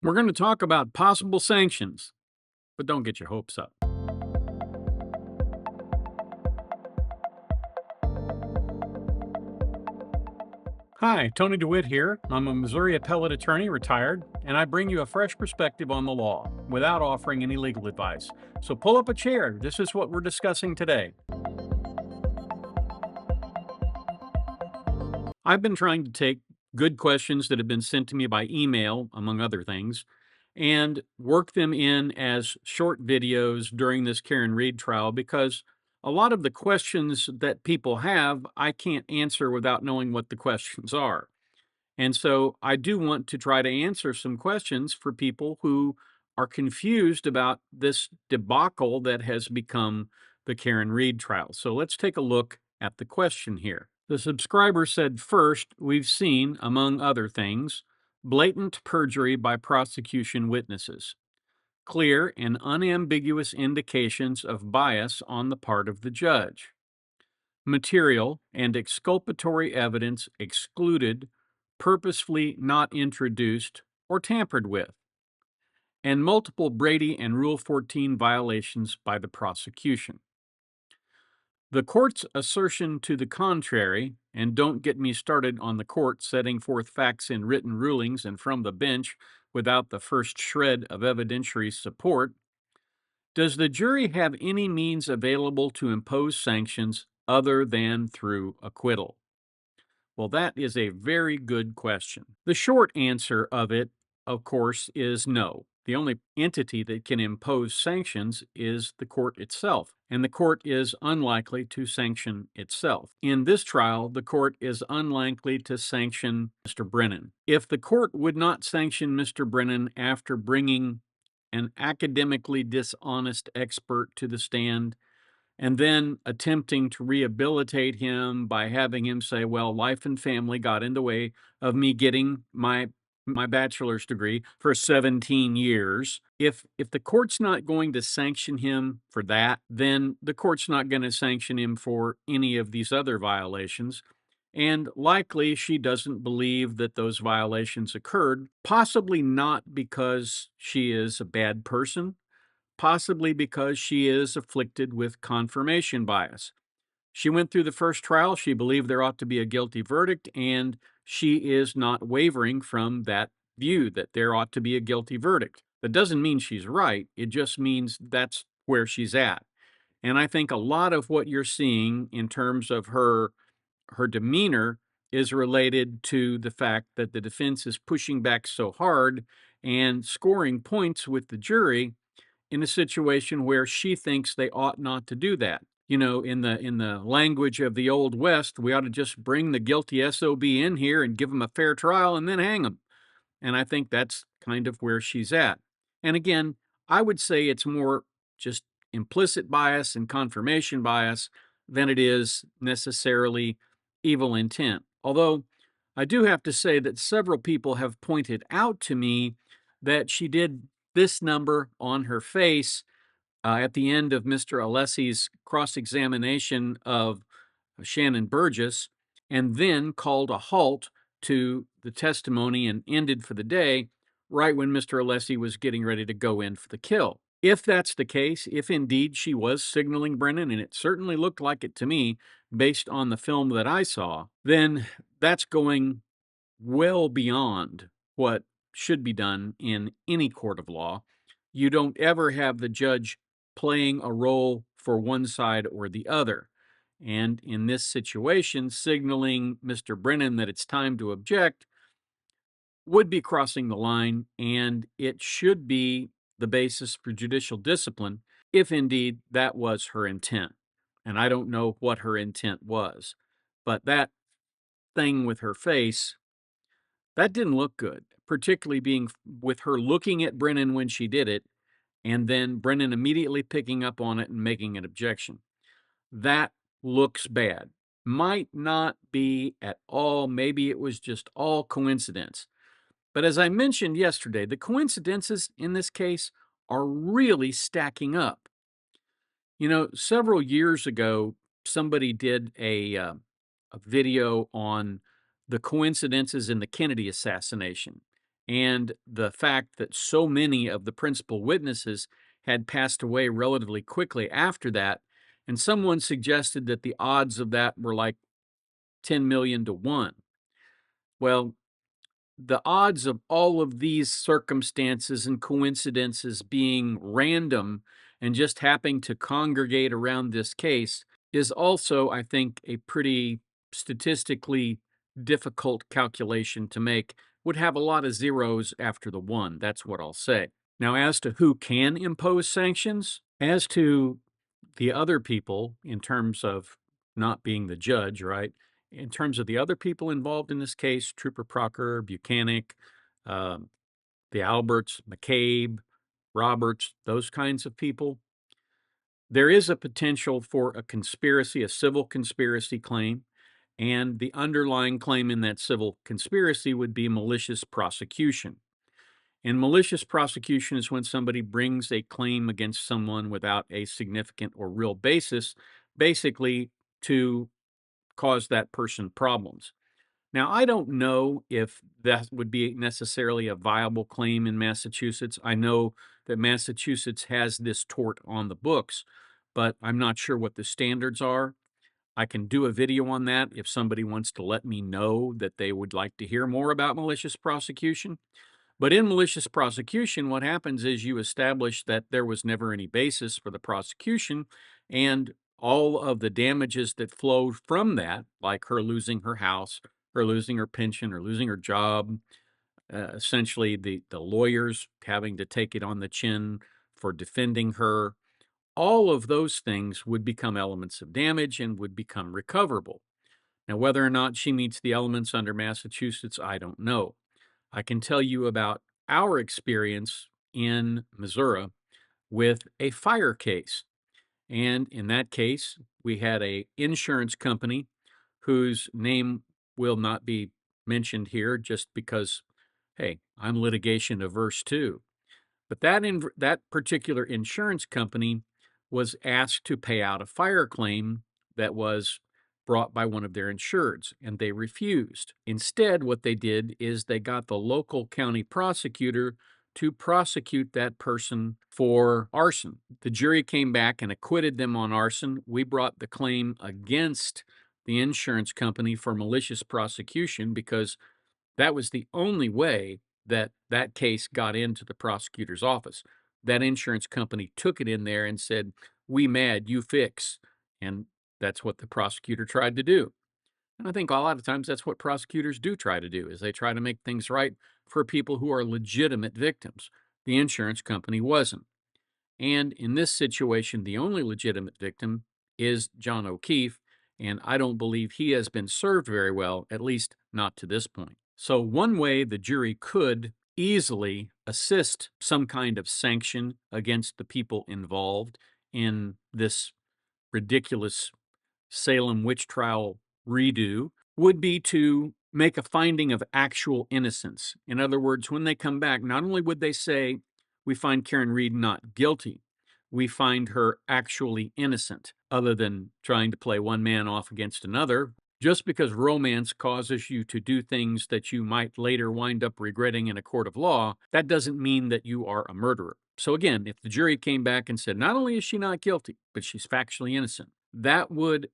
We're going to talk about possible sanctions, but don't get your hopes up. Hi, Tony DeWitt here. I'm a Missouri appellate attorney, retired, and I bring you a fresh perspective on the law without offering any legal advice. So pull up a chair. This is what we're discussing today. I've been trying to take good questions that have been sent to me by email, among other things, and work them in as short videos during this Karen Reed trial because a lot of the questions that people have, I can't answer without knowing what the questions are. And so I do want to try to answer some questions for people who are confused about this debacle that has become the Karen Reed trial. So let's take a look at the question here. The subscriber said, first, we've seen, among other things, blatant perjury by prosecution witnesses, clear and unambiguous indications of bias on the part of the judge, material and exculpatory evidence excluded, purposefully not introduced, or tampered with, and multiple Brady and Rule 14 violations by the prosecution. The court's assertion to the contrary, and don't get me started on the court setting forth facts in written rulings and from the bench without the first shred of evidentiary support, does the jury have any means available to impose sanctions other than through acquittal? Well, that is a very good question. The short answer of it, of course, is no. The only entity that can impose sanctions is the court itself, and the court is unlikely to sanction itself. In this trial, the court is unlikely to sanction Mr. Brennan. If the court would not sanction Mr. Brennan after bringing an academically dishonest expert to the stand, and then attempting to rehabilitate him by having him say, well, life and family got in the way of me getting my bachelor's degree for 17 years. If the court's not going to sanction him for that, then the court's not going to sanction him for any of these other violations. And likely she doesn't believe that those violations occurred, possibly not because she is a bad person, possibly because she is afflicted with confirmation bias. She went through the first trial. She believed there ought to be a guilty verdict, and she is not wavering from that view that there ought to be a guilty verdict. That doesn't mean she's right. It just means that's where she's at. And I think a lot of what you're seeing in terms of her demeanor is related to the fact that the defense is pushing back so hard and scoring points with the jury in a situation where she thinks they ought not to do that. You know, in the language of the Old West, we ought to just bring the guilty SOB in here and give him a fair trial and then hang him. And I think that's kind of where she's at. And again, I would say it's more just implicit bias and confirmation bias than it is necessarily evil intent. Although I do have to say that several people have pointed out to me that she did this number on her face at the end of Mr. Alessi's cross-examination of Shannon Burgess, and then called a halt to the testimony and ended for the day right when Mr. Alessi was getting ready to go in for the kill. If that's the case, if indeed she was signaling Brennan, and it certainly looked like it to me based on the film that I saw, then that's going well beyond what should be done in any court of law. You don't ever have the judge playing a role for one side or the other. And in this situation, signaling Mr. Brennan that it's time to object would be crossing the line, and it should be the basis for judicial discipline if indeed that was her intent. And I don't know what her intent was, but that thing with her face, that didn't look good, particularly being with her looking at Brennan when she did it, and then Brennan immediately picking up on it and making an objection. That looks bad. Might not be at all. Maybe it was just all coincidence. But as I mentioned yesterday, the coincidences in this case are really stacking up. You know, several years ago, somebody did a video on the coincidences in the Kennedy assassination. and the fact that so many of the principal witnesses had passed away relatively quickly after that, and someone suggested that the odds of that were like 10 million to 1. Well, the odds of all of these circumstances and coincidences being random and just happening to congregate around this case is also, I think, a pretty statistically difficult calculation to make. Would have a lot of zeros after the one. That's what I'll say. Now, as to who can impose sanctions, as to the other people, in terms of not being the judge, right? In terms of the other people involved in this case, Trooper Proctor, Buchanan, um, the Alberts, McCabe, Roberts, those kinds of people, there is a potential for a conspiracy, a civil conspiracy claim, and the underlying claim in that civil conspiracy would be malicious prosecution. And malicious prosecution is when somebody brings a claim against someone without a significant or real basis, basically to cause that person problems. Now, I don't know if that would be necessarily a viable claim in Massachusetts. I know that Massachusetts has this tort on the books, but I'm not sure what the standards are. I can do a video on that if somebody wants to let me know that they would like to hear more about malicious prosecution. But in malicious prosecution, what happens is you establish that there was never any basis for the prosecution, and all of the damages that flowed from that, like her losing her house, her losing her pension, or losing her job, essentially the lawyers having to take it on the chin for defending her, all of those things would become elements of damage and would become recoverable. Now, whether or not she meets the elements under Massachusetts, I don't know. I can tell you about our experience in Missouri with a fire case. And in that case, we had a insurance company whose name will not be mentioned here just because, hey, I'm litigation averse too. But that particular insurance company was asked to pay out a fire claim that was brought by one of their insureds, and they refused. Instead, what they did is they got the local county prosecutor to prosecute that person for arson. The jury came back and acquitted them on arson. We brought the claim against the insurance company for malicious prosecution because that was the only way that that case got into the prosecutor's office. That insurance company took it in there and said, "We mad, you fix." And that's what the prosecutor tried to do. And I think a lot of times that's what prosecutors do try to do, is they try to make things right for people who are legitimate victims. The insurance company wasn't. And in this situation, the only legitimate victim is John O'Keefe, and I don't believe he has been served very well, at least not to this point. So, one way the jury could easily assist some kind of sanction against the people involved in this ridiculous Salem witch trial redo would be to make a finding of actual innocence. In other words, when they come back, not only would they say, "We find Karen Reed not guilty," we find her actually innocent, other than trying to play one man off against another. Just because romance causes you to do things that you might later wind up regretting in a court of law, that doesn't mean that you are a murderer. So again, if the jury came back and said, not only is she not guilty, but she's factually innocent, that would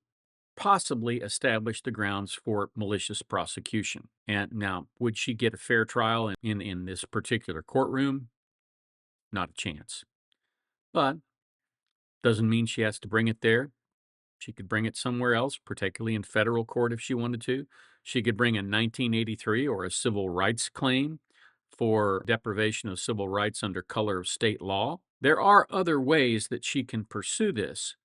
possibly establish the grounds for malicious prosecution. And now, would she get a fair trial in this particular courtroom? Not a chance. But doesn't mean she has to bring it there. She could bring it somewhere else, particularly in federal court if she wanted to. She could bring a 1983 or a civil rights claim for deprivation of civil rights under color of state law. There are other ways that she can pursue this.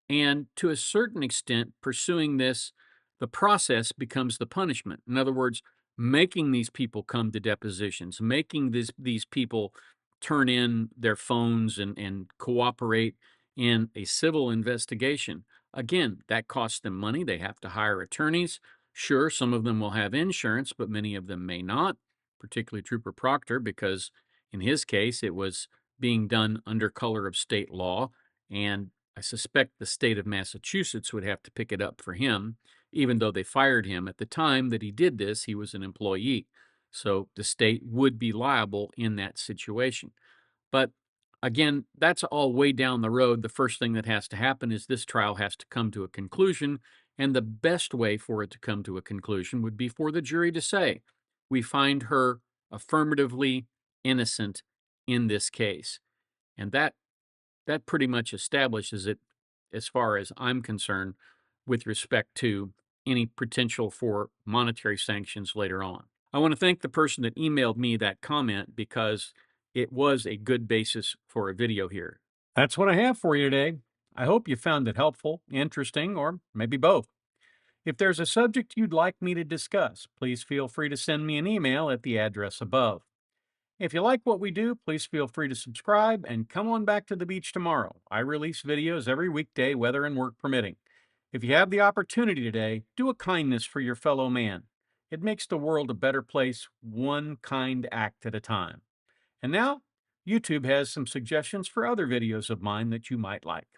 And to a certain extent, pursuing this, the process becomes the punishment. In other words, making these people come to depositions, making these people turn in their phones and cooperate in a civil investigation. Again, that costs them money. They have to hire attorneys. Sure, some of them will have insurance, but many of them may not, particularly Trooper Proctor, because in his case, it was being done under color of state law. And I suspect the state of Massachusetts would have to pick it up for him, even though they fired him. At the time that he did this, he was an employee. So the state would be liable in that situation. But again, that's all way down the road. The first thing that has to happen is this trial has to come to a conclusion. And the best way for it to come to a conclusion would be for the jury to say, we find her affirmatively innocent in this case. And that pretty much establishes it as far as I'm concerned with respect to any potential for monetary sanctions later on. I want to thank the person that emailed me that comment because it was a good basis for a video here. That's what I have for you today. I hope you found it helpful, interesting, or maybe both. If there's a subject you'd like me to discuss, please feel free to send me an email at the address above. If you like what we do, please feel free to subscribe and come on back to the beach tomorrow. I release videos every weekday, weather and work permitting. If you have the opportunity today, do a kindness for your fellow man. It makes the world a better place, one kind act at a time. And now, YouTube has some suggestions for other videos of mine that you might like.